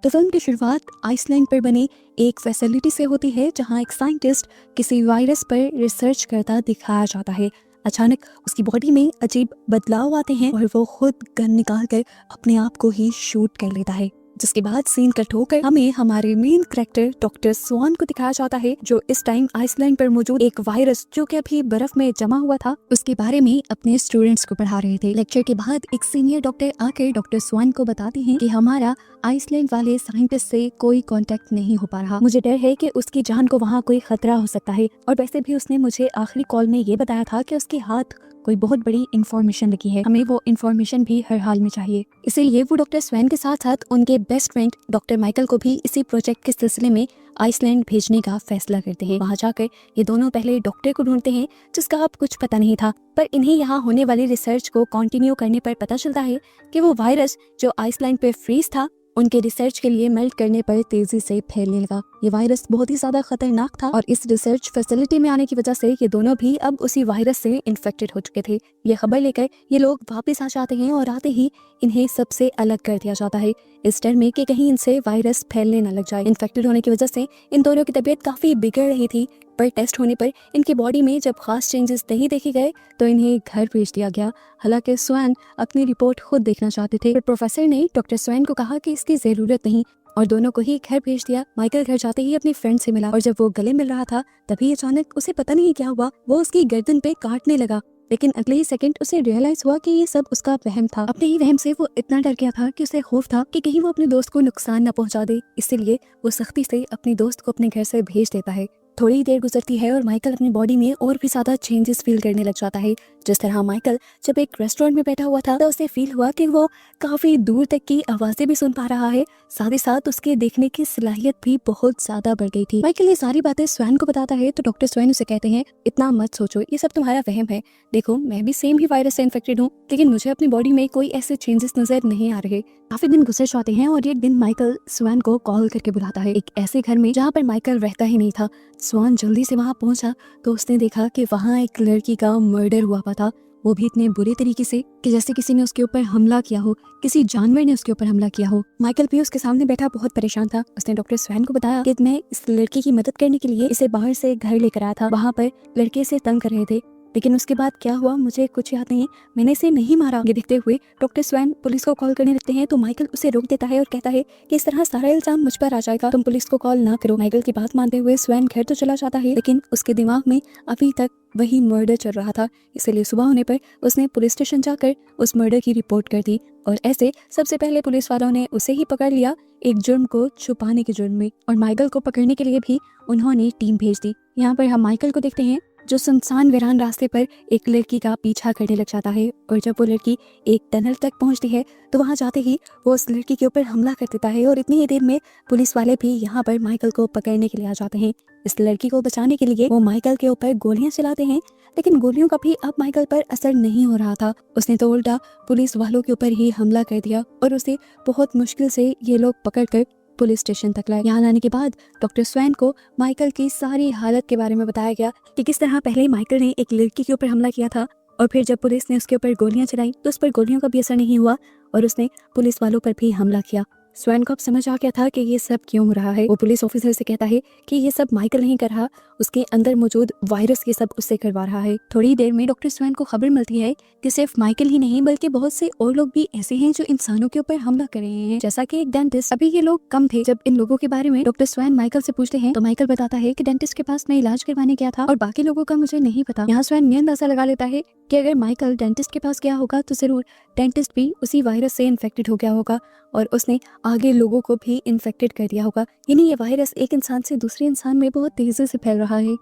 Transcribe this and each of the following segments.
तो फिल्म की शुरुआत आइसलैंड पर बनी एक फैसिलिटी से होती है जहां एक साइंटिस्ट किसी वायरस पर रिसर्च करता दिखाया जाता है। अचानक उसकी बॉडी में अजीब बदलाव आते हैं और वो खुद गन निकाल कर अपने आप को ही शूट कर लेता है, जिसके बाद सीन कट होकर हमें हमारे मेन कैरेक्टर डॉक्टर स्वान को दिखाया जाता है, जो इस टाइम आइसलैंड पर मौजूद एक वायरस जो कि अभी बर्फ में जमा हुआ था उसके बारे में अपने स्टूडेंट्स को पढ़ा रहे थे। लेक्चर के बाद एक सीनियर डॉक्टर आकर डॉक्टर स्वान को बताते हैं कि हमारा आइसलैंड वाले साइंटिस्ट से कोई कांटेक्ट नहीं हो पा रहा। मुझे डर है कि उसकी जान को वहाँ कोई खतरा हो सकता है, और वैसे भी उसने मुझे आखिरी कॉल में ये बताया था कि उसके हाथ कोई बहुत बड़ी इंफॉर्मेशन लगी है, हमें वो इंफॉर्मेशन भी हर हाल में चाहिए। इसीलिए वो डॉक्टर स्वैन के साथ साथ उनके बेस्ट फ्रेंड डॉक्टर माइकल को भी इसी प्रोजेक्ट के सिलसिले में आइसलैंड भेजने का फैसला करते हैं। वहाँ जाकर ये दोनों पहले डॉक्टर को ढूंढते हैं जिसका अब कुछ पता नहीं था, पर इन्हें यहाँ होने वाली रिसर्च को कंटिन्यू करने पर पता चलता है कि वो वायरस जो आइसलैंड पे फ्रीज था उनके रिसर्च के लिए मेल्ट करने पर तेजी से फैलने लगा। ये वायरस बहुत ही ज्यादा खतरनाक था और इस रिसर्च फैसिलिटी में आने की वजह से ये दोनों भी अब उसी वायरस से इन्फेक्टेड हो चुके थे। ये खबर लेकर ये लोग वापस आ जाते हैं और आते ही इन्हें सबसे अलग कर दिया जाता है, इस डर में कि कहीं इनसे वायरस फैलने न लग जाए। इन्फेक्टेड होने की वजह से इन दोनों की तबीयत काफी बिगड़ रही थी, पर टेस्ट होने पर इनकी बॉडी में जब खास चेंजेस नहीं देखे गए तो इन्हें घर भेज दिया गया। हालांकि स्वैन अपनी रिपोर्ट खुद देखना चाहते थे, पर प्रोफेसर ने डॉक्टर स्वैन को कहा कि इसकी जरूरत नहीं और दोनों को ही घर भेज दिया। माइकल घर जाते ही अपने फ्रेंड से मिला और जब वो गले मिल रहा था तभी अचानक उसे पता नहीं क्या हुआ, वो उसकी गर्दन पे काटने लगा। लेकिन अगले ही सेकंड उसे रियलाइज हुआ कि ये सब उसका वहम था। अपने ही वहम से वो इतना डर गया था कि उसे खौफ था कि कहीं वो अपने दोस्त को नुकसान न पहुंचा दे, इसीलिए वो सख्ती से अपने दोस्त को अपने घर से भेज देता है। थोड़ी देर गुजरती है और माइकल अपनी बॉडी में और भी ज्यादा चेंजेस फील करने लग जाता है। जिस तरह माइकल जब एक रेस्टोरेंट में बैठा हुआ था तो उसे फील हुआ कि वो काफी दूर तक की आवाजें भी सुन पा रहा है, साथ ही साथ उसके देखने की सलाहियत भी बहुत ज्यादा बढ़ गई थी। माइकल ये सारी बातें स्वैन को बताता है तो डॉक्टर स्वैन उसे कहते हैं, इतना मत सोचो, ये सब तुम्हारा वहम है। देखो, मैं भी सेम ही वायरस से इन्फेक्टेड हूँ, लेकिन मुझे अपनी बॉडी में कोई ऐसे चेंजेस नजर नहीं आ रहे। काफी दिन गुजर जाते हैं और एक दिन माइकल स्वैन को कॉल करके बुलाता है एक ऐसे घर में जहाँ पर माइकल रहता ही नहीं था। स्वान जल्दी से वहाँ पहुंचा तो उसने देखा कि वहाँ एक लड़की का मर्डर हुआ था, वो भी इतने बुरे तरीके से कि जैसे किसी ने उसके ऊपर हमला किया हो, किसी जानवर ने उसके ऊपर हमला किया हो। माइकल भी उसके सामने बैठा बहुत परेशान था। उसने डॉक्टर स्वैन को बताया कि मैं इस लड़की की मदद करने के लिए इसे बाहर से घर लेकर आया था, वहाँ पर लड़के से तंग कर रहे थे, लेकिन उसके बाद क्या हुआ मुझे कुछ याद नहीं, मैंने इसे नहीं मारा। ये देखते हुए डॉक्टर स्वैन पुलिस को कॉल करने लगते हैं तो माइकल उसे रोक देता है और कहता है कि इस तरह सारा इल्जाम मुझ पर आ जाएगा, तुम पुलिस को कॉल ना करो। माइकल की बात मानते हुए स्वैन घर तो चला जाता है, लेकिन उसके दिमाग में अभी तक वही मर्डर चल रहा था, इसलिए सुबह होने पर उसने पुलिस स्टेशन जाकर उस मर्डर की रिपोर्ट कर दी और ऐसे सबसे पहले पुलिस वालों ने उसे ही पकड़ लिया एक जुर्म को छुपाने के जुर्म में, और माइकल को पकड़ने के लिए भी उन्होंने टीम भेज दी। यहाँ पर हम माइकल को देखते हैं जो सुनसान वीरान रास्ते पर एक लड़की का पीछा करने लग जाता है, और जब वो लड़की एक टनल तक पहुंचती है तो वहां जाते ही वो उस लड़की के ऊपर हमला कर देता है, और इतनी ही देर में पुलिस वाले भी यहाँ पर माइकल को पकड़ने के लिए आ जाते हैं। इस लड़की को बचाने के लिए वो माइकल के ऊपर गोलियां चलाते हैं, लेकिन गोलियों का भी अब माइकल पर असर नहीं हो रहा था। उसने तो उल्टा पुलिस वालों के ऊपर ही हमला कर दिया और उसे बहुत मुश्किल से ये लोग पकड़कर पुलिस स्टेशन तक लाए। यहाँ लाने के बाद डॉक्टर स्वैन को माइकल की सारी हालत के बारे में बताया गया कि किस तरह पहले माइकल ने एक लड़की के ऊपर हमला किया था और फिर जब पुलिस ने उसके ऊपर गोलियां चलाई तो उस पर गोलियों का भी असर नहीं हुआ और उसने पुलिस वालों पर भी हमला किया। स्वैन को अब समझ आ गया था कि ये सब क्यों हो रहा है। वो पुलिस ऑफिसर से कहता है कि ये सब माइकल नहीं कर रहा, उसके अंदर मौजूद वायरस ये सब उससे करवा रहा है। थोड़ी देर में डॉक्टर स्वैन को खबर मिलती है कि सिर्फ माइकल ही नहीं बल्कि बहुत से और लोग भी ऐसे हैं जो इंसानों के ऊपर हमला कर रहे हैं, जैसा कि एक डेंटिस्ट। अभी ये लोग कम थे। जब इन लोगों के बारे में डॉक्टर स्वैन माइकल से पूछते हैं तो माइकल बताता है कि डेंटिस्ट के पास मैं इलाज करवाने गया था और बाकी लोगों का मुझे नहीं पता। यहाँ स्वैन ये अंदाजा लगा लेता है कि अगर माइकल डेंटिस्ट के पास गया होगा तो जरूर डेंटिस्ट भी उसी वायरस से इन्फेक्टेड हो गया होगा और उसने आगे लोगों को भी इन्फेक्टेड कर दिया होगा, यानी ये वायरस एक इंसान से दूसरे इंसान में बहुत तेजी से फैल रहा है।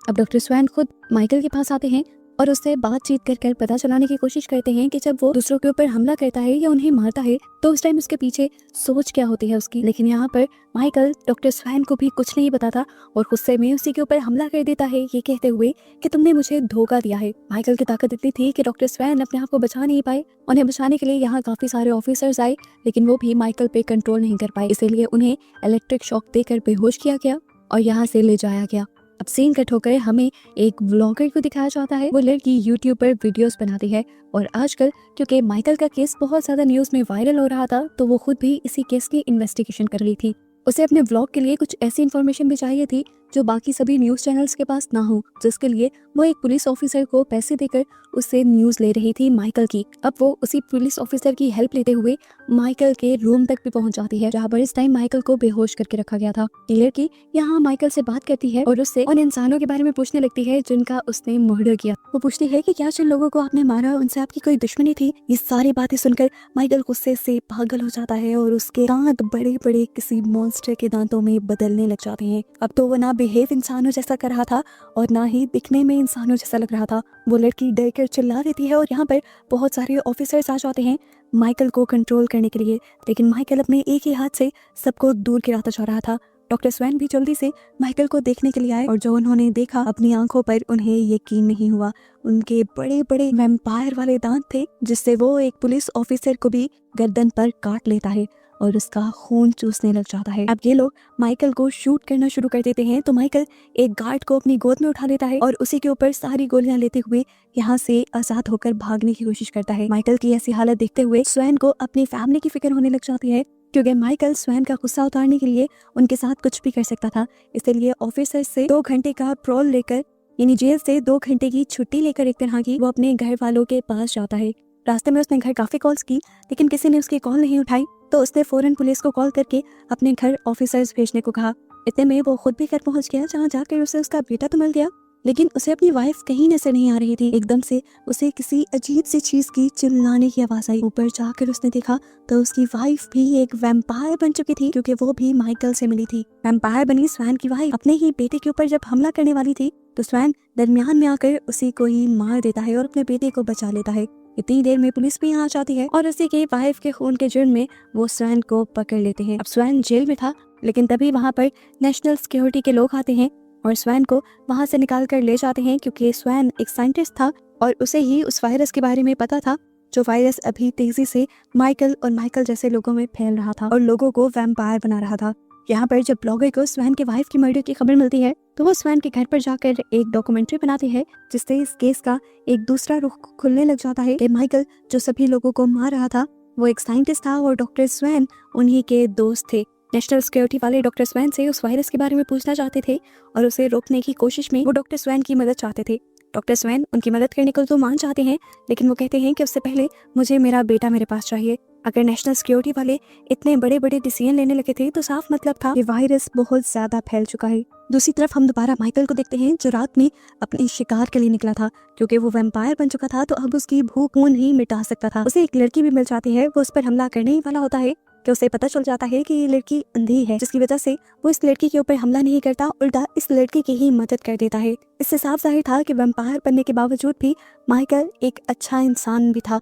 अब डॉक्टर स्वैन खुद माइकल के पास आते हैं और उससे बातचीत कर पता चलाने की कोशिश करते हैं कि जब वो दूसरों के ऊपर हमला करता है या उन्हें मारता है तो उस टाइम उसके पीछे सोच क्या होती है उसकी। लेकिन यहाँ पर माइकल डॉक्टर स्वैन को भी कुछ नहीं बताता और गुस्से में उसी के ऊपर हमला कर देता है, ये कहते हुए कि तुमने मुझे धोखा दिया है। माइकल की ताकत इतनी थी कि डॉक्टर स्वैन अपने आप को बचा नहीं पाए। उन्हें बचाने के लिए यहाँ काफी सारे ऑफिसर्स आए, लेकिन वो भी माइकल पे कंट्रोल नहीं कर पाए, इसीलिए उन्हें इलेक्ट्रिक शॉक देकर बेहोश किया गया और यहाँ से ले जाया गया। अब सीन कट होकर हमें एक व्लॉगर को दिखाया जाता है। वो लड़की यूट्यूब पर वीडियोस बनाती है और आजकल क्योंकि माइकल का केस बहुत ज़्यादा न्यूज़ में वायरल हो रहा था तो वो खुद भी इसी केस की इन्वेस्टिगेशन कर रही थी। उसे अपने व्लॉग के लिए कुछ ऐसी इन्फॉर्मेशन भी चाहिए थी जो बाकी सभी न्यूज़ चैनल्स के पास ना हो, जिसके लिए वो एक पुलिस ऑफिसर को पैसे देकर उससे न्यूज़ ले रही थी माइकल की। अब वो उसी पुलिस ऑफिसर की हेल्प लेते हुए माइकल के रूम तक भी पहुंच जाती है, जहाँ पर इस टाइम माइकल को बेहोश करके रखा गया था। ये लड़की यहाँ माइकल से बात करती है और उससे उन इंसानों के बारे में पूछने लगती है जिनका उसने मर्डर किया। वो पूछती है कि क्या जिन लोगों को आपने मारा उनसे आपकी कोई दुश्मनी थी। ये सारी बातें सुनकर माइकल गुस्से से पागल हो जाता है और उसके दांत बड़े बड़े किसी मॉन्स्टर के दांतों में बदलने लग जाते हैं। अब तो वो ना बिहेव इंसानों जैसा कर रहा था और ना ही दिखने में इंसानों जैसा लग रहा था। वो लड़की डर कर चिल्ला देती है और यहाँ पर बहुत सारे ऑफिसर्स आ जाते हैं माइकल को कंट्रोल करने के लिए, लेकिन माइकल अपने एक ही हाथ से सबको दूर गिराता जा रहा था। डॉक्टर स्वैन भी जल्दी से माइकल को देखने के लिए आए और जो उन्होंने देखा अपनी आंखों पर उन्हें यकीन नहीं हुआ। उनके बड़े बड़े वैम्पायर वाले दांत थे जिससे वो एक पुलिस ऑफिसर को भी गर्दन पर काट लेता है और उसका खून चूसने लग जाता है। अब ये लोग माइकल को शूट करना शुरू कर देते हैं तो माइकल एक गार्ड को अपनी गोद में उठा लेता है और उसी के ऊपर सारी गोलियां लेते हुए यहाँ से आजाद होकर भागने की कोशिश करता है। माइकल की ऐसी हालत देखते हुए स्वैन को अपनी फैमिली की फिक्र होने लग जाती है, क्योंकि माइकल स्वैन का गुस्सा उतारने के लिए उनके साथ कुछ भी कर सकता था। इसलिए ऑफिसर से 2 घंटे का प्रोल लेकर, यानी जेल से 2 घंटे की छुट्टी लेकर एक तरह की वो अपने घर वालों के पास जाता है। रास्ते में उसने घर काफी कॉल्स की लेकिन किसी ने उसकी कॉल नहीं उठाई, तो उसने फौरन पुलिस को कॉल करके अपने घर ऑफिसर्स भेजने को कहा। इतने में वो खुद भी घर पहुंच गया, जहाँ जाकर उसे उसका बेटा तो मिल गया, लेकिन उसे अपनी वाइफ कहीं नजर नहीं आ रही थी। एकदम से उसे किसी अजीब सी चीज की चिल्लाने की आवाज आई। ऊपर जाकर उसने देखा तो उसकी वाइफ भी एक वैम्पायर बन चुकी थी, क्योंकि वो भी माइकल से मिली थी। वैम्पायर बनी स्वैन की वाइफ अपने ही बेटे के ऊपर जब हमला करने वाली थी तो स्वैन दरमियान में आकर उसी को ही मार देता है और अपने बेटे को बचा लेता है। इतनी देर में पुलिस भी यहाँ आ जाती है और उसी के वाइफ के खून के जुर्म में वो स्वैन को पकड़ लेते हैं। अब स्वैन जेल में था, लेकिन तभी वहाँ पर नेशनल सिक्योरिटी के लोग आते हैं और स्वैन को वहाँ से निकाल कर ले जाते हैं, क्योंकि स्वैन एक साइंटिस्ट था और उसे ही उस वायरस के बारे में पता था जो वायरस अभी तेजी से माइकल और माइकल जैसे लोगों में फैल रहा था और लोगों को वैम्पायर बना रहा था। यहाँ पर जब ब्लॉगर को स्वैन के वाइफ की मर्डर की खबर मिलती है तो वो स्वैन के घर पर जाकर एक डॉक्यूमेंट्री बनाती है, जिससे इस केस का एक दूसरा रुख खुलने लग जाता है कि माइकल जो सभी लोगों को मार रहा था वो एक साइंटिस्ट था और डॉक्टर स्वैन उन्हीं के दोस्त थे। नेशनल सिक्योरिटी वाले डॉक्टर स्वैन से उस वायरस के बारे में पूछना चाहते थे और उसे रोकने की कोशिश में वो डॉक्टर स्वैन की मदद चाहते थे। डॉक्टर स्वैन उनकी मदद करने को तो मान चाहते हैं, लेकिन वो कहते हैं कि उससे पहले मुझे मेरा बेटा मेरे पास चाहिए। अगर नेशनल सिक्योरिटी वाले इतने बड़े बड़े डिसीजन लेने लगे थे तो साफ मतलब था कि वायरस बहुत ज्यादा फैल चुका है। दूसरी तरफ हम दोबारा माइकल को देखते हैं जो रात में अपने शिकार के लिए निकला था, क्योंकि वो वैम्पायर बन चुका था तो अब उसकी भूख वो नहीं मिटा सकता था। उसे एक लड़की भी मिल जाती है, वो उस पर हमला करने ही वाला होता है कि उसे पता चल जाता है कि ये लड़की अंधी है, जिसकी वजह से वो इस लड़की के ऊपर हमला नहीं करता, उल्टा इस लड़की की ही मदद कर देता है। इससे साफ जाहिर था कि वैम्पायर बनने के बावजूद भी माइकल एक अच्छा इंसान भी था।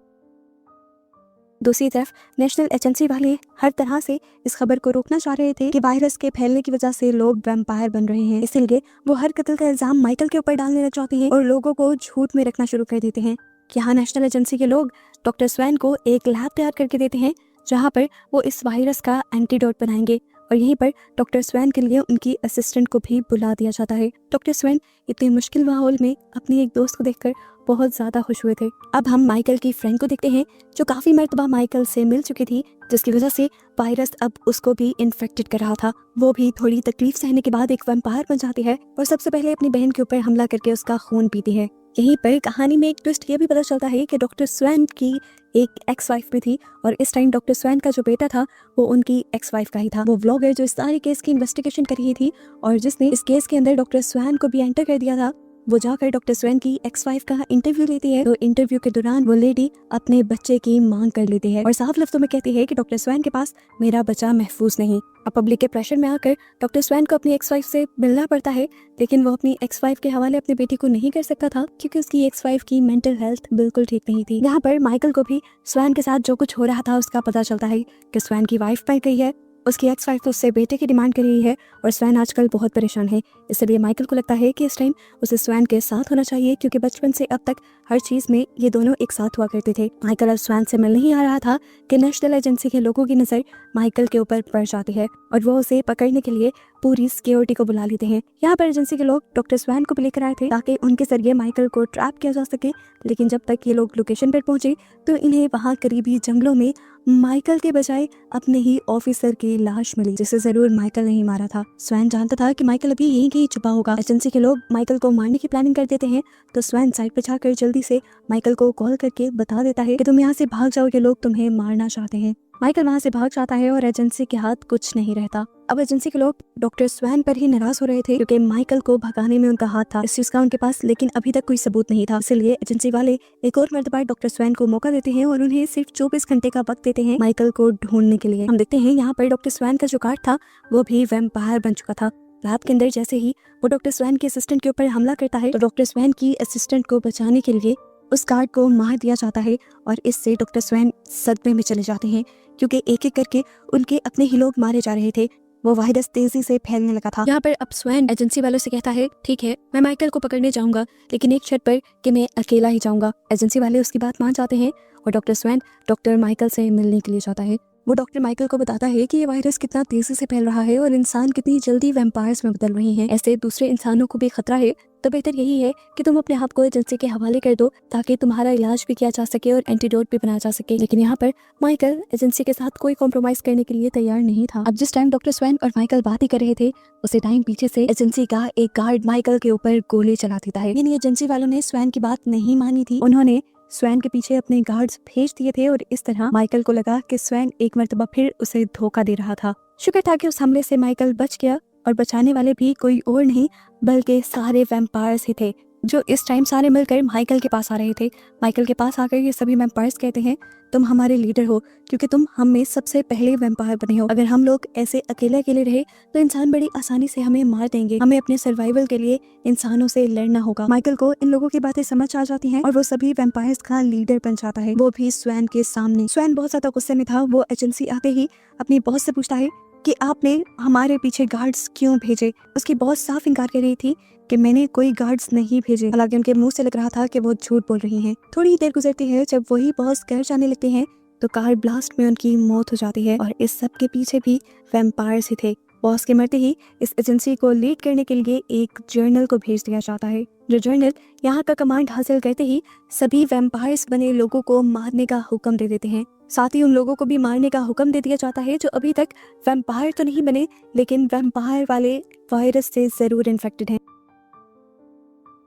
दूसरी तरफ नेशनल एजेंसी वाले हर तरह से इस खबर को रोकना चाह रहे थे कि वायरस के फैलने की वजह से लोग वैम्पायर बन रहे हैं, इसीलिए वो हर कत्ल का इल्जाम माइकल के ऊपर डालने लग जाते हैं और लोगों को झूठ में रखना शुरू कर देते हैं। यहाँ नेशनल एजेंसी के लोग डॉक्टर स्वैन को एक लैब तैयार करके देते हैं जहाँ पर वो इस वायरस का एंटीडोट बनाएंगे और यहीं पर डॉक्टर स्वैन के लिए उनकी असिस्टेंट को भी बुला दिया जाता है। डॉक्टर स्वैन इतने मुश्किल माहौल में अपनी एक दोस्त को देखकर बहुत ज्यादा खुश हुए थे। अब हम माइकल की फ्रेंड को देखते हैं जो काफी मर्तबा माइकल से मिल चुकी थी, जिसकी वजह से वायरस अब उसको भी इन्फेक्टेड कर रहा था। वो भी थोड़ी तकलीफ सहने के बाद एक वैम्पायर बन जाती है और सबसे पहले अपनी बहन के ऊपर हमला करके उसका खून पीती है। यहीं पर कहानी में एक ट्विस्ट ये भी पता चलता है कि डॉक्टर स्वैन की एक एक्स वाइफ भी थी और इस टाइम डॉक्टर स्वैन का जो बेटा था वो उनकी एक्स वाइफ का ही था। वो व्लॉगर जो इस सारे केस की इन्वेस्टिगेशन कर रही थी और जिसने इस केस के अंदर डॉक्टर स्वैन को भी एंटर कर दिया था, वो जाकर डॉक्टर स्वैन की एक्स वाइफ का इंटरव्यू लेती है। तो इंटरव्यू के दौरान वो लेडी अपने बच्चे की मांग कर लेती है और साफ लफ्जों में कहती है कि डॉक्टर स्वैन के पास मेरा बच्चा महफूज नहीं। अब पब्लिक के प्रेशर में आकर डॉक्टर स्वैन को अपनी एक्स वाइफ से मिलना पड़ता है, लेकिन वो अपनी एक्स वाइफ के हवाले अपने बेटी को नहीं कर सकता था क्योंकि उसकी एक्स वाइफ की मेंटल हेल्थ बिल्कुल ठीक नहीं थी। यहाँ पर माइकल को भी स्वैन के साथ जो कुछ हो रहा था उसका पता चलता है कि स्वैन की वाइफ मर गई है, उसकी एक्स वाइफ उससे बेटे की डिमांड कर रही है और स्वैन आजकल बहुत परेशान है। इसलिए माइकल को लगता है कि इस टाइम उसे स्वैन के साथ होना चाहिए, क्योंकि बचपन से अब तक हर चीज में ये दोनों एक साथ हुआ करते थे। माइकल अब स्वैन से मिल नहीं आ रहा था कि नेशनल एजेंसी के लोगों की नजर माइकल के ऊपर पड़ जाती है और वो उसे पकड़ने के लिए पूरी सिक्योरिटी को बुला लेते हैं। यहाँ पर एजेंसी के लोग डॉक्टर स्वैन को भी लेकर आए थे ताकि उनके जरिए माइकल को ट्रैप किया जा सके, लेकिन जब तक ये लोग लोकेशन पर पहुंचे तो इन्हें वहाँ करीबी जंगलों में माइकल के बजाय अपने ही ऑफिसर की लाश मिली, जिसे जरूर माइकल नहीं मारा था। स्वैन जानता था कि माइकल अभी यहीं कहीं छुपा होगा। एजेंसी के लोग माइकल को मारने की प्लानिंग कर देते हैं तो स्वैन साइड पर जाकर जल्दी से माइकल को कॉल करके बता देता है कि तुम यहाँ से भाग जाओ, ये लोग तुम्हें मारना चाहते हैं। माइकल वहाँ से भाग जाता है और एजेंसी के हाथ कुछ नहीं रहता। अब एजेंसी के लोग डॉक्टर स्वैन पर ही नाराज हो रहे थे क्योंकि माइकल को भगाने में उनका हाथ था इस चीज का उनके पास, लेकिन अभी तक कोई सबूत नहीं था। इसलिए एजेंसी वाले एक और मर्तबा डॉक्टर स्वैन को मौका देते हैं और उन्हें सिर्फ 24 घंटे का वक्त देते हैं माइकल को ढूंढने के लिए। हम देखते हैं यहाँ पर डॉक्टर स्वैन का जो गार्ड था वो भी वैम्पायर बन चुका था। रात के अंदर जैसे ही वो डॉक्टर स्वैन के असिस्टेंट के ऊपर हमला करता है तो डॉक्टर स्वैन की असिस्टेंट को बचाने के लिए उस गार्ड को मार दिया जाता है और इससे डॉक्टर स्वैन सदमे में चले जाते हैं क्योंकि एक एक करके उनके अपने ही लोग मारे जा रहे थे। वो वायरस तेजी से फैलने लगा था। यहाँ पर अब स्वैन एजेंसी वालों से कहता है ठीक है मैं माइकल को पकड़ने जाऊंगा, लेकिन एक शर्त पर कि मैं अकेला ही जाऊंगा। एजेंसी वाले उसकी बात मान जाते हैं और डॉक्टर स्वैन डॉक्टर माइकल से मिलने के लिए जाता है। वो डॉक्टर माइकल को बताता है कि ये वायरस कितना तेजी से फैल रहा है और इंसान कितनी जल्दी वैम्पायर्स में बदल रहे हैं, ऐसे दूसरे इंसानों को भी खतरा है, तो बेहतर यही है कि तुम अपने आप को एजेंसी के हवाले कर दो ताकि तुम्हारा इलाज भी किया जा सके और एंटीडोट भी बनाया जा सके। लेकिन यहाँ पर माइकल एजेंसी के साथ कोई कॉम्प्रोमाइज करने के लिए तैयार नहीं था। अब जिस टाइम डॉक्टर स्वैन और माइकल बात ही कर रहे थे उसी टाइम पीछे से एजेंसी का एक गार्ड माइकल के ऊपर गोली चला देता है। यानी एजेंसी वालों ने स्वैन की बात नहीं मानी थी, उन्होंने स्वैन के पीछे अपने गार्ड्स भेज दिए थे और इस तरह माइकल को लगा कि स्वैन एक मर्तबा फिर उसे धोखा दे रहा था। शुक्र था कि उस हमले से माइकल बच गया और बचाने वाले भी कोई और नहीं बल्कि सारे वैम्पायर्स ही थे जो इस टाइम सारे मिलकर माइकल के पास आ रहे थे। माइकल के पास आकर ये सभी वैम्पायर्स कहते हैं तुम हमारे लीडर हो क्योंकि तुम हम में सबसे पहले वैम्पायर बने हो। अगर हम लोग ऐसे अकेले अकेले रहे तो इंसान बड़ी आसानी से हमें मार देंगे, हमें अपने सर्वाइवल के लिए इंसानों से लड़ना होगा। माइकल को इन लोगों की बातें समझ आ जाती हैं और वो सभी वैम्पायर्स का लीडर बन जाता है, वो भी स्वैन के सामने। स्वैन बहुत ज्यादा गुस्से में था। वो एजेंसी आते ही अपनी बॉस से पूछता है कि आपने हमारे पीछे गार्ड्स क्यों भेजे। उसकी बॉस साफ इनकार कर रही थी कि मैंने कोई गार्ड्स नहीं भेजे, हालांकि उनके मुंह से लग रहा था कि वो झूठ बोल रही हैं। थोड़ी देर गुजरती है, जब वही बॉस घर जाने लगते हैं तो कार ब्लास्ट में उनकी मौत हो जाती है और इस सब के पीछे भी वैम्पायर्स ही थे। बॉस के मरते ही इस एजेंसी को लीड करने के लिए एक जर्नल को भेज दिया जाता है। जो जर्नल यहाँ का कमांड हासिल करते ही सभी वैम्पायर्स बने लोगों को मारने का हुक्म दे देते हैं। साथ ही उन लोगों को भी मारने का हुक्म दे दिया जाता है जो अभी तक वैम्पायर तो नहीं बने लेकिन वैम्पायर वाले वायरस से जरूर इन्फेक्टेड हैं।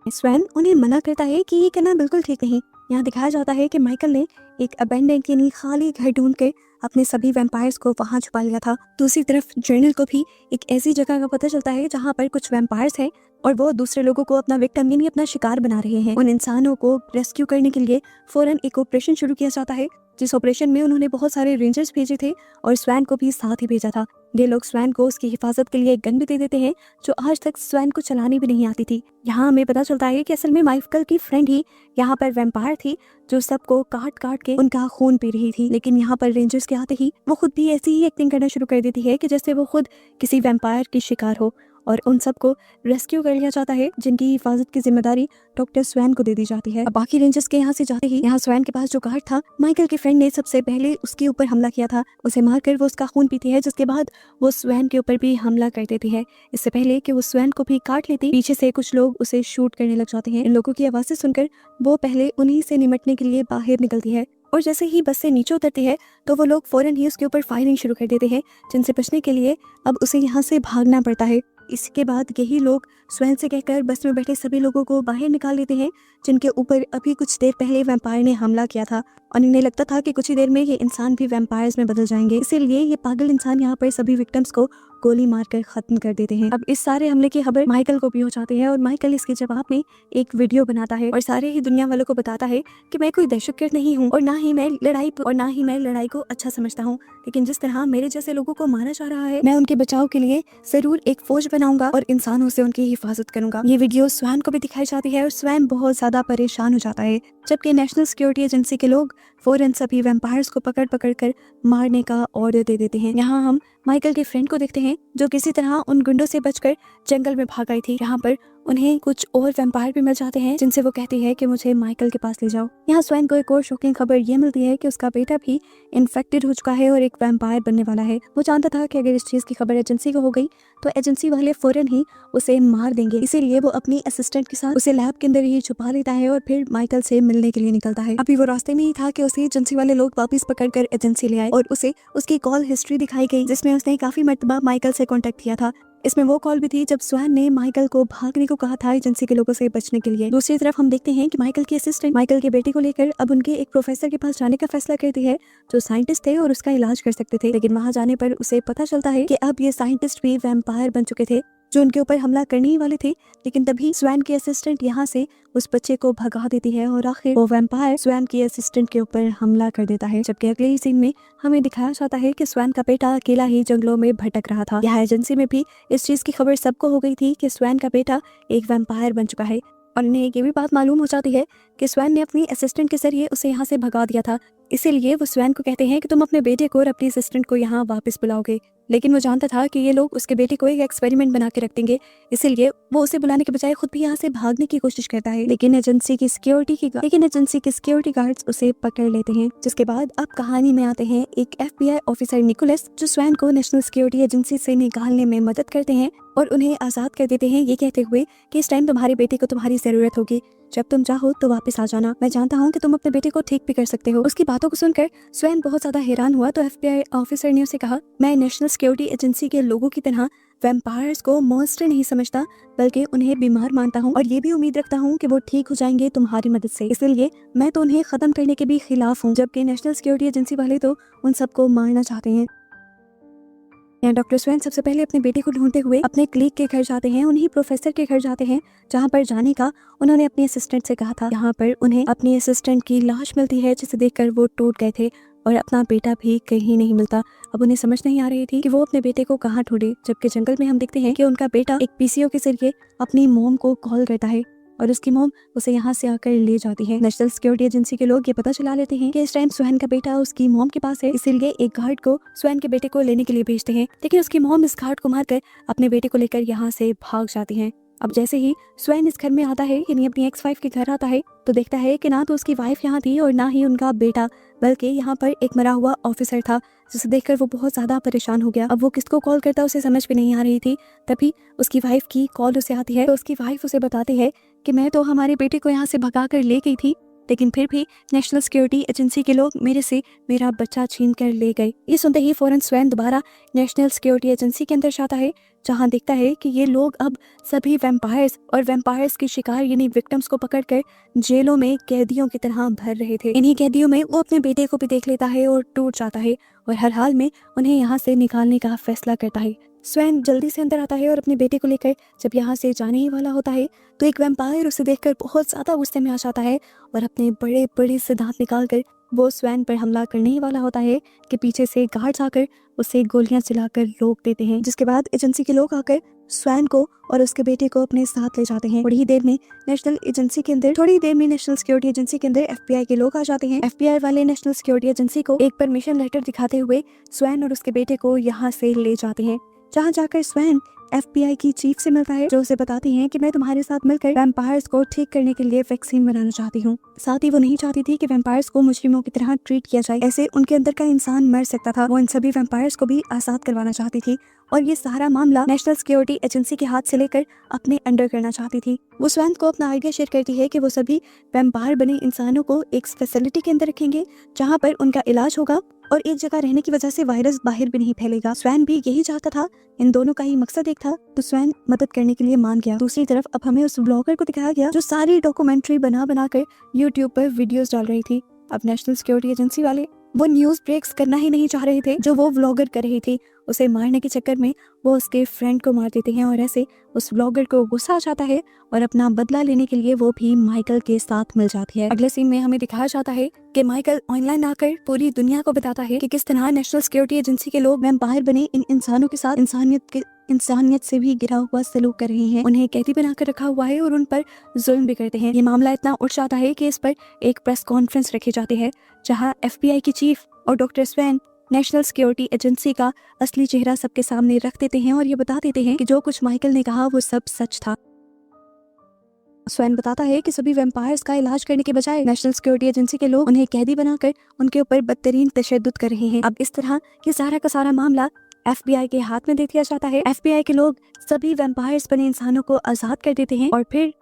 स्वैन उन्हें मना करता है कि ये करना बिल्कुल ठीक नहीं। यहाँ दिखाया जाता है कि माइकल ने एक अबेंडेंट यानी खाली घर ढूंढ के अपने सभी वैम्पायर्स को वहां छुपा लिया था। दूसरी तरफ जर्नल को भी एक ऐसी जगह का पता चलता है जहाँ पर कुछ वैम्पायर्स हैं और वो दूसरे लोगों को अपना विक्टिम यानी अपना शिकार बना रहे हैं। उन इंसानों को रेस्क्यू करने के लिए फौरन एक ऑपरेशन शुरू किया जाता है, जिस ऑपरेशन में उन्होंने बहुत सारे रेंजर्स भेजे थे और स्वैन को भी साथ ही भेजा था। ये लोग स्वैन को उसकी हिफाजत के लिए एक गन भी दे देते हैं जो आज तक स्वैन को चलानी भी नहीं आती थी। यहाँ हमें पता चलता है कि असल में माइकल की फ्रेंड ही यहाँ पर वैम्पायर थी जो सबको काट काट के उनका खून पी रही थी। लेकिन यहाँ पर रेंजर्स के आते ही वो खुद भी ऐसी ही एक्टिंग करना शुरू कर देती है कि जैसे वो खुद किसी वैम्पायर की शिकार हो और उन सबको रेस्क्यू कर लिया जाता है, जिनकी हिफाजत की जिम्मेदारी डॉक्टर स्वैन को दे दी जाती है। अब बाकी रेंजर्स के यहाँ से जाते ही यहाँ स्वैन के पास जो गार्ड था, माइकल के फ्रेंड ने सबसे पहले उसके ऊपर हमला किया था। उसे मारकर वो उसका खून पीती है, जिसके बाद वो स्वैन के ऊपर भी हमला कर देती है। इससे पहले कि वो स्वैन को भी काट लेती, पीछे से कुछ लोग उसे शूट करने लग जाते हैं। इन लोगों की आवाजें सुनकर वो पहले उन्हीं से निमटने के लिए बाहर निकलती है और जैसे ही बस से नीचे उतरती है तो वो लोग फौरन ही उसके ऊपर फायरिंग शुरू कर देते हैं, जिनसे बचने के लिए अब उसे यहाँ से भागना पड़ता है। इसके बाद यही लोग स्वैन से कहकर बस में बैठे सभी लोगों को बाहर निकाल लेते हैं जिनके ऊपर अभी कुछ देर पहले वैम्पायर ने हमला किया था और इन्हें लगता था कि कुछ ही देर में ये इंसान भी वैम्पायर्स में बदल जाएंगे। इसीलिए ये पागल इंसान यहाँ पर सभी विक्टिम्स को गोली मारकर खत्म कर देते हैं। अब इस सारे हमले की खबर माइकल को भी हो जाती है और माइकल इसके जवाब में एक वीडियो बनाता है और सारे ही दुनिया वालों को बताता है कि मैं कोई दहशतगर्द नहीं हूँ और ना ही मैं लड़ाई को अच्छा समझता हूँ, लेकिन जिस तरह मेरे जैसे लोगों को मारा जा रहा है मैं उनके बचाव के लिए जरूर एक फौज बनाऊंगा और इंसानों से उनकी हिफाजत करूंगा। ये वीडियो स्वैन को भी दिखाई जाती है और स्वैन बहुत ज्यादा परेशान हो जाता है, जबकि नेशनल सिक्योरिटी एजेंसी के लोग फौरन सभी वैम्पायर्स को पकड़ कर मारने का ऑर्डर दे देते हैं। यहाँ हम माइकल के फ्रेंड को देखते हैं जो किसी तरह उन गुंडों से बचकर जंगल में भाग गई थी। यहाँ पर उन्हें कुछ और वैम्पायर भी मिल जाते हैं जिनसे वो कहती है कि मुझे माइकल के पास ले जाओ। यहाँ स्वैन को एक और शॉकिंग खबर ये मिलती है कि उसका बेटा भी इन्फेक्टेड हो चुका है और एक वैम्पायर बनने वाला है। वो जानता था कि अगर इस चीज की खबर एजेंसी को हो गई तो एजेंसी वाले फौरन ही उसे मार देंगे, इसीलिए वो अपनी असिस्टेंट के साथ उसे लैब के अंदर ही छुपा लेता है और फिर माइकल से मिलने के लिए निकलता है। अभी वो रास्ते में ही था कि उसे एजेंसी वाले लोग वापस पकड़कर एजेंसी ले आए और उसे उसकी कॉल हिस्ट्री दिखाई गई जिसमें उसने काफी मर्तबा माइकल से कॉन्टेक्ट किया था। इसमें वो कॉल भी थी जब स्वैन ने माइकल को भागने को कहा था एजेंसी के लोगों से बचने के लिए। दूसरी तरफ हम देखते हैं कि माइकल की असिस्टेंट माइकल के बेटे को लेकर अब उनके एक प्रोफेसर के पास जाने का फैसला करती है जो साइंटिस्ट थे और उसका इलाज कर सकते थे। लेकिन वहां जाने पर उसे पता चलता है कि अब ये साइंटिस्ट भी वैम्पायर बन चुके थे जो उनके ऊपर हमला करने ही वाले थे। लेकिन तभी स्वैन की असिस्टेंट यहाँ से उस बच्चे को भगा देती है और आखिर वो वैम्पायर स्वैन की असिस्टेंट के ऊपर हमला कर देता है। जबकि अगले ही सीन में हमें दिखाया जाता है कि स्वैन का बेटा अकेला ही जंगलों में भटक रहा था। यहाँ एजेंसी में भी इस चीज की खबर सबको हो गई थी कि स्वैन का बेटा एक वैम्पायर बन चुका है और उन्हें ये भी बात मालूम हो जाती है कि स्वैन ने अपनी असिस्टेंट के जरिए उसे यहाँ से भगा दिया था। इसीलिए वो स्वैन को कहते हैं कि तुम अपने बेटे को और अपनी असिस्टेंट को यहाँ वापस बुलाओगे। लेकिन वो जानता था कि ये लोग उसके बेटे को एक एक्सपेरिमेंट बना के रख देंगे, इसीलिए वो उसे बुलाने के बजाय खुद भी यहाँ से भागने की कोशिश करता है। लेकिन एजेंसी की सिक्योरिटी गार्ड्स उसे पकड़ लेते हैं। जिसके बाद अब कहानी में आते हैं एक FBI ऑफिसर निकोलस जो स्वैन को नेशनल सिक्योरिटी एजेंसी से निकालने में मदद करते हैं और उन्हें आजाद कर देते हैं, ये कहते हुए कि इस टाइम तुम्हारे बेटे को तुम्हारी जरूरत होगी, जब तुम चाहो तो वापस आ जाना। मैं जानता हूँ कि तुम अपने बेटे को ठीक भी कर सकते हो। उसकी बातों को सुनकर स्वैन बहुत ज्यादा हैरान हुआ तो FBI ऑफिसर ने उसे कहा, मैं नेशनल सिक्योरिटी एजेंसी के लोगों की तरह वैम्पायर्स को मॉन्स्टर नहीं समझता, बल्कि उन्हें बीमार मानता हूँ और ये भी उम्मीद रखता हूँ कि वो ठीक हो जाएंगे तुम्हारी मदद से। इसलिए मैं तो उन्हें खत्म करने के भी खिलाफ हूँ, जबकि नेशनल सिक्योरिटी एजेंसी वाले तो उन सबको मारना चाहते हैं। यहाँ डॉक्टर स्वैन सबसे पहले अपने बेटे को ढूंढते हुए अपने क्लिक के घर जाते हैं, उन्हीं प्रोफेसर के घर जाते हैं जहाँ पर जाने का उन्होंने अपनी असिस्टेंट से कहा था। यहाँ पर उन्हें अपनी असिस्टेंट की लाश मिलती है जिसे देखकर वो टूट गए थे और अपना बेटा भी कहीं नहीं मिलता। अब उन्हें समझ नहीं आ रही थी कि वो अपने बेटे को कहाँ ढूंढे। जबकि जंगल में हम देखते हैं कि उनका बेटा एक PCO के जरिए अपनी मोम को कॉल करता है और उसकी मोम उसे यहाँ से आकर ले जाती है। नेशनल सिक्योरिटी एजेंसी के लोग ये पता चला लेते हैं कि इस टाइम स्वैन का बेटा उसकी मोम के पास है, इसीलिए एक गार्ड को स्वैन के बेटे को लेने के लिए भेजते हैं। लेकिन उसकी मोम इस गार्ड को मारकर अपने बेटे को लेकर यहाँ से भाग जाती है। अब जैसे ही स्वैन इस घर में आता है, यानी अपनी ex-wife के घर आता है, तो देखता है कि ना तो उसकी वाइफ यहाँ थी और ना ही उनका बेटा, बल्कि यहाँ पर एक मरा हुआ ऑफिसर था, जिसे देखकर वो बहुत ज्यादा परेशान हो गया। अब वो किसको कॉल करता उसे समझ भी नहीं आ रही थी। तभी उसकी वाइफ की कॉल उसे आती है तो उसकी वाइफ उसे बताती है कि मैं तो हमारे बेटे को यहाँ से भगा कर ले गई थी, लेकिन फिर भी नेशनल सिक्योरिटी एजेंसी के लोग मेरे से मेरा बच्चा छीन कर ले गए। ये सुनते ही फौरन स्वैन दोबारा नेशनल सिक्योरिटी एजेंसी के अंदर जाता है, जहां देखता है कि ये लोग अब सभी वैम्पायर्स और वैम्पायर्स के शिकार यानी विक्टिम्स को पकड़कर जेलों में कैदियों की तरह भर रहे थे। इन्हीं कैदियों में वो अपने बेटे को भी देख लेता है और टूट जाता है और हर हाल में उन्हें यहाँ से निकालने का फैसला करता है। स्वैन जल्दी से अंदर आता है और अपने बेटे को लेकर जब यहाँ से जाने ही वाला होता है तो एक वैम्पायर उसे देखकर बहुत ज्यादा गुस्से में आ जाता है और अपने बड़े बड़े से दांत निकालकर वो स्वैन पर हमला करने ही वाला होता है कि पीछे से गार्ड्स आकर उसे गोलियां चलाकर रोक देते हैं। जिसके बाद एजेंसी के लोग आकर स्वैन को और उसके बेटे को अपने साथ ले जाते हैं। थोड़ी ही देर में नेशनल सिक्योरिटी एजेंसी के अंदर FBI के लोग आ जाते हैं। FBI वाले नेशनल सिक्योरिटी एजेंसी को एक परमिशन लेटर दिखाते हुए स्वैन और उसके बेटे को यहाँ से ले जाते हैं, जहाँ जाकर स्वैन FBI की चीफ से मिलता है, जो उसे बताती हैं कि मैं तुम्हारे साथ मिलकर वैम्पायर्स को ठीक करने के लिए वैक्सीन बनाना चाहती हूँ। साथ ही वो नहीं चाहती थी कि वैम्पायर्स को मुजरिमों की तरह ट्रीट किया जाए, ऐसे उनके अंदर का इंसान मर सकता था। वो इन सभी वैम्पायर्स को भी आजाद करवाना चाहती थी और ये सारा मामला नेशनल सिक्योरिटी एजेंसी के हाथ से लेकर अपने अंडर करना चाहती थी। वो स्वैन को अपना आइडिया शेयर करती है कि वो सभी वैम्पायर बने इंसानों को एक फैसिलिटी के अंदर रखेंगे, जहाँ पर उनका इलाज होगा और एक जगह रहने की वजह से वायरस बाहर भी नहीं फैलेगा। स्वैन भी यही चाहता था, इन दोनों का ही मकसद एक था, तो स्वैन मदद करने के लिए मान गया। दूसरी तरफ अब हमें उस ब्लॉगर को दिखाया गया जो सारी डॉक्यूमेंट्री बना कर YouTube पर वीडियोस डाल रही थी। अब नेशनल सिक्योरिटी एजेंसी वाले वो न्यूज ब्रेक्स करना ही नहीं चाह रहे थे जो वो व्लॉगर कर रही थी। उसे मारने के चक्कर में वो उसके फ्रेंड को मार देते हैं और ऐसे उस व्लॉगर को गुस्सा आ जाता है और अपना बदला लेने के लिए वो भी माइकल के साथ मिल जाती है। अगले सीन में हमें दिखाया जाता है कि माइकल ऑनलाइन आकर पूरी दुनिया को बताता है कि किस तरह नेशनल सिक्योरिटी एजेंसी के लोग वैम्पायर बने इन इंसानों के साथ इंसानियत से भी गिरा हुआ सलूक कर रहे हैं, उन्हें कैदी बनाकर रखा हुआ है और उन पर जुल्म भी करते हैं। ये मामला इतना उठ जाता है कि इस पर एक प्रेस कॉन्फ्रेंस रखी जाती है, जहां FBI की चीफ और doctor swan national security agency का असली चेहरा सबके सामने रख देते हैं और ये बता देते हैं कि जो कुछ माइकल ने कहा वो सब सच था। स्वैन बताता है कि सभी वैम्पायर्स का इलाज करने के बजाय नेशनल सिक्योरिटी एजेंसी के लोग उन्हें कैदी बनाकर उनके ऊपर बदतरीन तशद्दुद कर रहे हैं। अब इस तरह ये सारा का सारा मामला FBI के हाथ में दे दिया जाता है। FBI के लोग सभी वैम्पायर्स बने इंसानों को आजाद कर देते हैं और फिर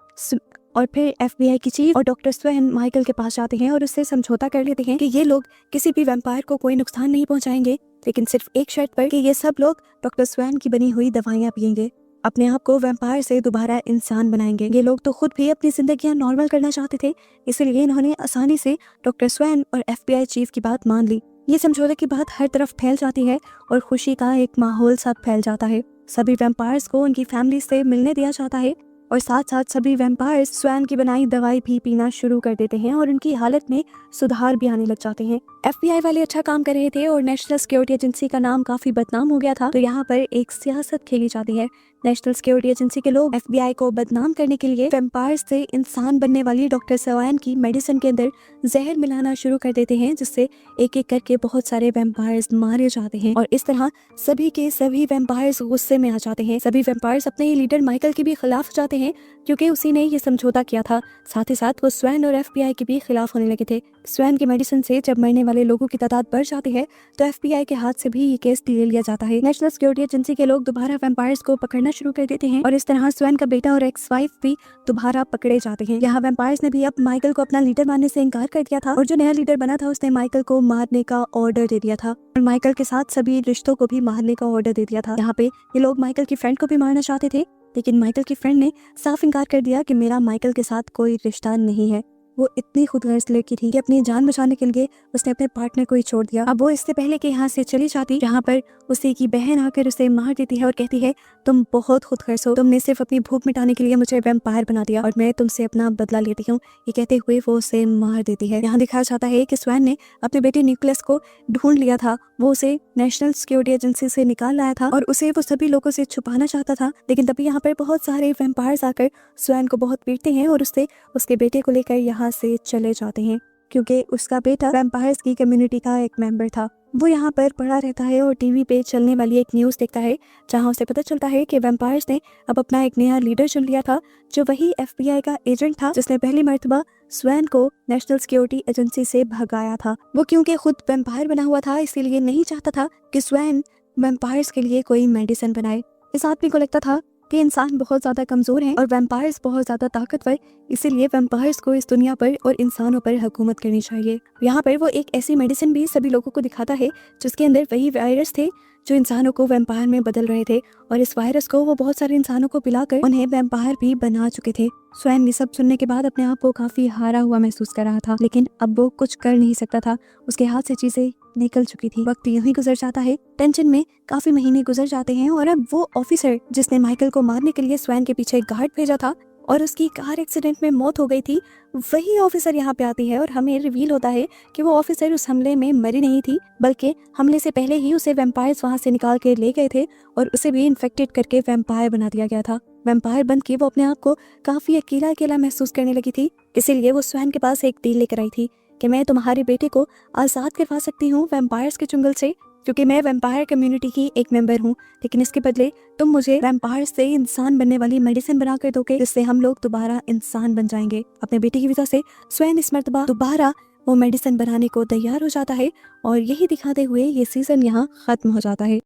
FBI की चीफ और डॉक्टर स्वैन माइकल के पास जाते हैं और उससे समझौता कर लेते हैं कि ये लोग किसी भी वैम्पायर को कोई नुकसान नहीं पहुंचाएंगे, लेकिन सिर्फ एक शर्त पर कि ये सब लोग डॉक्टर स्वैन की बनी हुई दवाइयाँ पियेंगे, अपने आप को वैम्पायर से दोबारा इंसान बनाएंगे। ये लोग तो खुद भी अपनी जिंदगियां नॉर्मल करना चाहते थे, इसलिए इन्होंने आसानी से डॉक्टर स्वैन और FBI चीफ की बात मान ली। ये समझौते की बात हर तरफ फैल जाती है और खुशी का एक माहौल सा फैल जाता है। सभी वैम्पायर्स को उनकी फैमिली से मिलने दिया जाता है और साथ साथ सभी वैम्पायर्स स्वैन की बनाई दवाई भी पीना शुरू कर देते हैं और उनकी हालत में सुधार भी आने लग जाते हैं। FBI वाले अच्छा काम कर रहे थे और नेशनल सिक्योरिटी एजेंसी का नाम काफी बदनाम हो गया था, तो यहाँ पर एक सियासत खेली जाती है। नेशनल सिक्योरिटी एजेंसी के लोग FBI को बदनाम करने के लिए वैम्पायर्स से इंसान बनने वाली डॉक्टर स्वैन की मेडिसिन के अंदर जहर मिलाना शुरू कर देते हैं, जिससे एक एक करके बहुत सारे वैम्पायर्स मारे जाते हैं और इस तरह सभी के सभी वैम्पायर्स गुस्से में आ जाते हैं। सभी वैम्पायर्स अपने ही लीडर माइकल के भी खिलाफ जाते हैं क्योंकि उसी ने ये समझौता किया था। साथ ही साथ वो स्वैन और FBI के भी खिलाफ होने लगे थे। स्वैन की मेडिसिन से जब मरने वाले लोगों की तादाद बढ़ जाती है तो FBI के हाथ से भी ये केस ले लिया जाता है। नेशनल सिक्योरिटी एजेंसी के लोग दोबारा वैम्पायर्स को पकड़ना शुरू कर देते हैं और इस तरह स्वैन का बेटा और एक्स वाइफ भी दोबारा पकड़े जाते हैं। यहाँ वैम्पायर्स ने भी अब माइकल को अपना लीडर मानने से इनकार कर दिया था और जो नया लीडर बना था उसने माइकल को मारने का ऑर्डर दे दिया था और माइकल के साथ सभी रिश्तों को भी मारने का ऑर्डर दे दिया था। यहाँ पे ये लोग माइकल की फ्रेंड को भी मारना चाहते थे, लेकिन माइकल की फ्रेंड ने साफ इनकार कर दिया कि मेरा माइकल के साथ कोई रिश्ता नहीं है। वो इतनी खुदगर्ज लड़की थी कि अपनी जान बचाने के लिए उसने अपने पार्टनर को ही छोड़ दिया। अब वो इससे पहले कि यहाँ से चली जाती, यहाँ पर उसी की बहन आकर उसे मार देती है और कहती है तुम बहुत खुदगर्ज हो, तुमने सिर्फ अपनी भूख मिटाने के लिए मुझे वैम्पायर बना दिया और मैं तुमसे अपना बदला लेती हूँ। ये कहते हुए वो उसे मार देती है। यहाँ दिखाया जाता है कि स्वैन ने अपने बेटे न्यूक्लियस को ढूंढ लिया था, वो उसे नेशनल सिक्योरिटी एजेंसी से निकाल लाया था और उसे वो सभी लोगों से छुपाना चाहता था, लेकिन तभी यहाँ पर बहुत सारे वैम्पायर्स आकर स्वैन को बहुत पीटते हैं और उससे उसके बेटे को लेकर यहाँ से चले जाते हैं क्योंकि उसका बेटा वैम्पायर्स की कम्युनिटी का एक मेंबर था। वो यहाँ पर पड़ा रहता है और टीवी पे चलने वाली एक न्यूज़ देखता है जहाँ उसे पता चलता है कि वैम्पायर्स ने अब अपना एक नया लीडर चुन लिया था, जो वही FBI का एजेंट था जिसने पहली मर्तबा स्वैन को नेशनल सिक्योरिटी एजेंसी से भगाया था। वो क्योंकि खुद वैम्पायर बना हुआ था इसीलिए नहीं चाहता था कि स्वैन वैम्पायर्स के लिए कोई मेडिसिन बनाए। इस आदमी को लगता था कि इंसान बहुत ज़्यादा कमज़ोर हैं और वैम्पायर्स बहुत ज़्यादा ताकतवर, इसीलिए वैम्पायर्स को इस दुनिया पर और इंसानों पर हुकूमत करनी चाहिए। यहाँ पर वो एक ऐसी मेडिसिन भी सभी लोगों को दिखाता है जिसके अंदर वही वायरस थे जो इंसानों को वैम्पायर में बदल रहे थे और इस वायरस को वो बहुत सारे इंसानों को पिलाकर उन्हें वैम्पायर भी बना चुके थे। स्वैन ये सब सुनने के बाद अपने आप को काफ़ी हारा हुआ महसूस कर रहा था, लेकिन अब वो कुछ कर नहीं सकता था, उसके हाथ से चीज़ें निकल चुकी थी। वक्त यूं ही गुजर जाता है, टेंशन में काफी महीने गुजर जाते हैं और अब वो ऑफिसर जिसने माइकल को मारने के लिए स्वैन के पीछे गार्ड भेजा था और उसकी कार एक्सीडेंट में मौत हो गई थी, वही ऑफिसर यहाँ पे आती है और हमें रिवील होता है कि वो ऑफिसर उस हमले में मरी नहीं थी, बल्कि हमले से पहले ही उसे वैम्पायर्स वहाँ से निकाल के ले गए थे और उसे भी इन्फेक्टेड करके वैम्पायर बना दिया गया था। वैम्पायर बन के वो अपने आप को काफी अकेला अकेला महसूस करने लगी थी, इसीलिए वो स्वैन के पास एक डील लेकर आई थी कि मैं तुम्हारे बेटे को आज़ाद करवा सकती हूँ वैम्पायर्स के चुंगल से, क्योंकि मैं वैम्पायर कम्युनिटी की एक मेंबर हूँ, लेकिन इसके बदले तुम मुझे वैम्पायर से इंसान बनने वाली मेडिसिन बना कर दोगे, जिससे हम लोग दोबारा इंसान बन जाएंगे। अपने बेटे की वजह से स्वैन इस मर्तबा दोबारा वो मेडिसिन बनाने को तैयार हो जाता है और यही दिखाते हुए ये सीजन यहाँ खत्म हो जाता है।